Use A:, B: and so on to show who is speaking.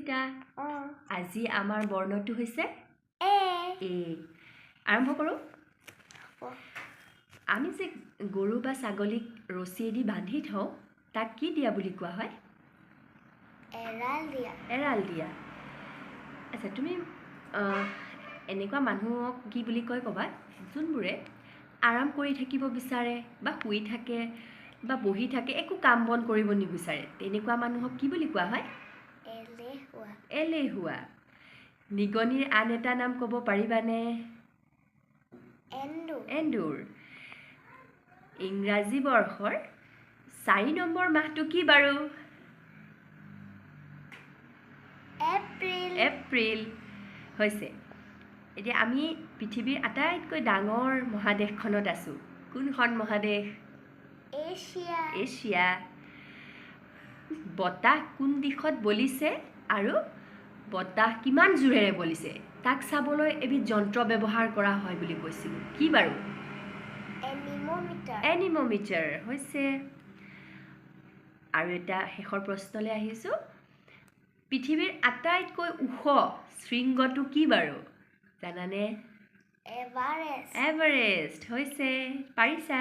A: অংকিতা আজি আমাৰ বৰ্ণটো হৈছে এ আৰম্ভ কৰোঁ আমি যে গৰু বা ছাগলীক ৰছীয়েদি বান্ধি থওঁ তাক কি দিয়া বুলি কোৱা হয় এৰাল দিয়া আচ্ছা তুমি এনেকুৱা মানুহক কি বুলি কয় ক'বা যোনবোৰে আৰাম কৰি থাকিব বিচাৰে বা শুই থাকে বা বহি থাকে একো কাম বন কৰিব নিবিচাৰে তেনেকুৱা মানুহক কি বুলি কোৱা হয় এলেহুৱা নিগনিৰ আন এটা নাম ক'ব পাৰিবানে এন্দুৰ ইংৰাজী বৰ্ষৰ 4 নম্বৰ মাহটো কি বাৰু এপ্ৰিল হৈছে এতিয়া আমি পৃথিৱীৰ আটাইতকৈ ডাঙৰ মহাদেশখনত আছোঁ কোনখন মহাদেশ এছিয়া বতাহ কোন দিশত বলিছে আৰু বতাহ কিমান জোৰেৰে বলিছে তাক চাবলৈ এবিধ যন্ত্ৰ ব্যৱহাৰ কৰা হয় বুলি কৈছিলোঁ কি বাৰু এনিমোমিটাৰ হৈছে আৰু এটা শেষৰ প্ৰশ্নলৈ আহিছোঁ পৃথিৱীৰ আটাইতকৈ ওখ শৃংগটো কি বাৰু জানানে এভাৰেষ্ট হৈছে পাৰিছা